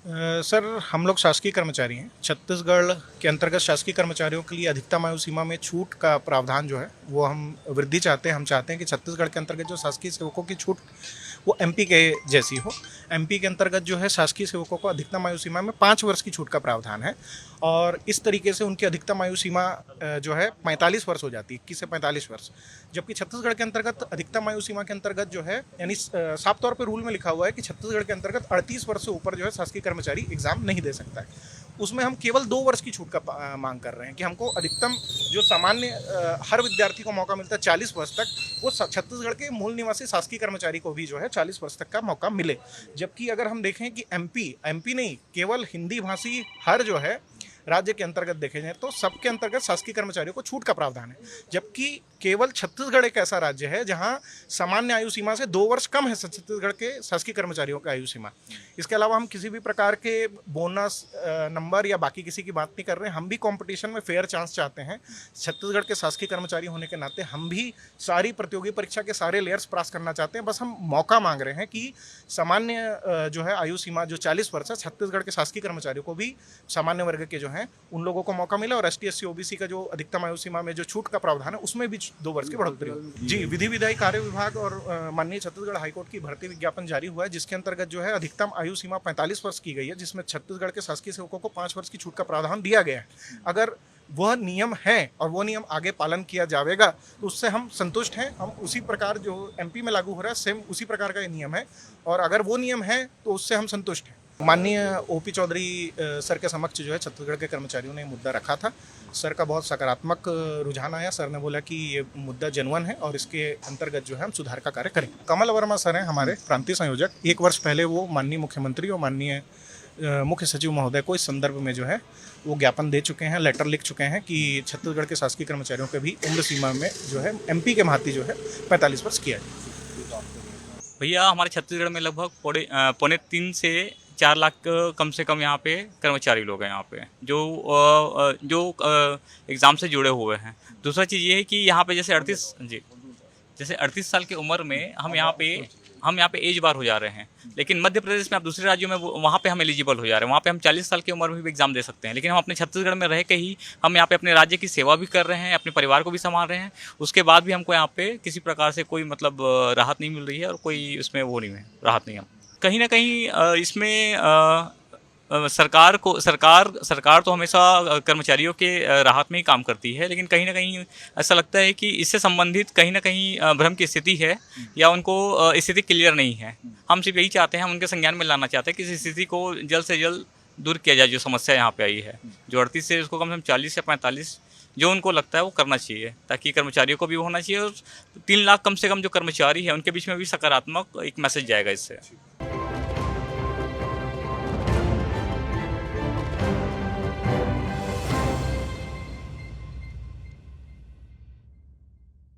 Sir हम लोग शासकीय कर्मचारी हैं। छत्तीसगढ़ के अंतर्गत शासकीय कर्मचारियों के लिए अधिकतम आयु सीमा में छूट का प्रावधान जो है वो हम वृद्धि चाहते हैं। हम चाहते हैं कि छत्तीसगढ़ के अंतर्गत जो शासकीय सेवकों की छूट वो एमपी के जैसी हो। एमपी के अंतर्गत जो है शासकीय सेवकों को अधिकतम आयु सीमा में 5 वर्ष की छूट का प्रावधान है और इस तरीके से उनकी अधिकतम आयु सीमा जो है 45 वर्ष हो जाती है, 21 से 45 वर्ष। जबकि छत्तीसगढ़ के अंतर्गत अधिकतम आयु सीमा के अंतर्गत जो है यानी साफ तौर पर रूल में लिखा हुआ है कि छत्तीसगढ़ के अंतर्गत 38 वर्ष से ऊपर जो है शासकीय कर्मचारी एग्जाम नहीं दे सकता है। उसमें हम केवल 2 वर्ष की छूट का मांग कर रहे हैं कि हमको अधिकतम जो सामान्य हर विद्यार्थी को मौका मिलता है 40 वर्ष तक, वो छत्तीसगढ़ के मूल निवासी शासकीय कर्मचारी को भी जो है 40 वर्ष तक का मौका मिले। जबकि अगर हम देखें कि एमपी नहीं, केवल हिंदी भाषी हर जो है राज्य के अंतर्गत देखे जाए तो सबके अंतर्गत शासकीय कर्मचारियों को छूट का प्रावधान है। जबकि केवल छत्तीसगढ़ एक ऐसा राज्य है जहां सामान्य आयु सीमा से 2 वर्ष कम है छत्तीसगढ़ के शासकीय कर्मचारियों की आयु सीमा। इसके अलावा हम किसी भी प्रकार के बोनस नंबर या बाकी किसी की बात नहीं कर रहे हैं। हम भी कंपटीशन में फेयर चांस चाहते हैं। छत्तीसगढ़ के शासकीय कर्मचारी होने के नाते हम भी सारी प्रतियोगी परीक्षा के सारे लेयर्स पास करना चाहते हैं। बस हम मौका मांग रहे हैं कि सामान्य जो है आयु सीमा जो 40 वर्ष है, छत्तीसगढ़ के शासकीय कर्मचारियों को भी सामान्य वर्ग के जो हैं उन लोगों को मौका मिला और एसटी एससी ओबीसी का जो अधिकतम आयु सीमा में जो छूट का प्रावधान है उसमें भी 2 वर्ष की बढ़ोतरी हो। जी, विधि विधायी कार्य विभाग और माननीय छत्तीसगढ़ हाईकोर्ट की भर्ती विज्ञापन जारी हुआ है, जिसके अंतर्गत जो है अधिकतम आयु सीमा 45 वर्ष की गई है, जिसमें छत्तीसगढ़ के शासकीय सेवकों को 5 वर्ष की छूट का प्रावधान दिया गया है। अगर वह नियम है और वो नियम आगे पालन किया जाएगा तो उससे हम संतुष्ट हैं। हम उसी प्रकार जो एमपी में लागू हो रहा है सेम उसी प्रकार का ये नियम है और अगर वो नियम है तो उससे हम संतुष्ट हैं। माननीय ओपी चौधरी सर के समक्ष जो है छत्तीसगढ़ के कर्मचारियों ने मुद्दा रखा था। सर का बहुत सकारात्मक रुझान आया। सर ने बोला कि ये मुद्दा जेन्युइन है और इसके अंतर्गत जो है हम सुधार का कार्य करें। कमल वर्मा सर हैं हमारे प्रांतीय संयोजक। 1 वर्ष पहले वो माननीय मुख्यमंत्री और माननीय मुख्य सचिव महोदय को इस संदर्भ में जो है वो ज्ञापन दे चुके हैं, लेटर लिख चुके हैं कि छत्तीसगढ़ के शासकीय कर्मचारियों के भी उम्र सीमा में जो है एमपी के भांति जो है 45 वर्ष किया जाए। भैया हमारे छत्तीसगढ़ में लगभग पौने 3 से 4 लाख कम से कम यहाँ पे कर्मचारी लोग हैं यहाँ पे जो एग्ज़ाम से जुड़े हुए हैं। दूसरा चीज़ ये है कि यहाँ पे जैसे 38 साल की उम्र में हम यहाँ पे एज बार हो जा रहे हैं, लेकिन मध्य प्रदेश में आप दूसरे राज्यों में वहाँ पे हम एलिजिबल हो जा रहे हैं। वहाँ पे हम 40 साल की उम्र में भी एग्ज़ाम दे सकते हैं, लेकिन हम अपने छत्तीसगढ़ में रह के ही हम यहाँ पे अपने राज्य की सेवा भी कर रहे हैं, अपने परिवार को भी संभाल रहे हैं। उसके बाद भी हमको यहाँ पे किसी प्रकार से कोई मतलब राहत नहीं मिल रही है और कोई उसमें वो नहीं है, राहत नहीं है। कहीं ना कहीं इसमें सरकार तो हमेशा कर्मचारियों के राहत में ही काम करती है, लेकिन कहीं ना कहीं ऐसा लगता है कि इससे संबंधित कहीं ना कहीं भ्रम की स्थिति है या उनको स्थिति क्लियर नहीं है। हम सिर्फ यही चाहते हैं, हम उनके संज्ञान में लाना चाहते हैं कि इस स्थिति को जल्द से जल्द दूर किया जाए। जो समस्या यहाँ पे आई है, जो 38 से उसको कम से कम 40 या 45 जो उनको लगता है वो करना चाहिए, ताकि कर्मचारियों को भी होना चाहिए और 3 लाख कम से कम जो कर्मचारी है उनके बीच में भी सकारात्मक एक मैसेज जाएगा इससे।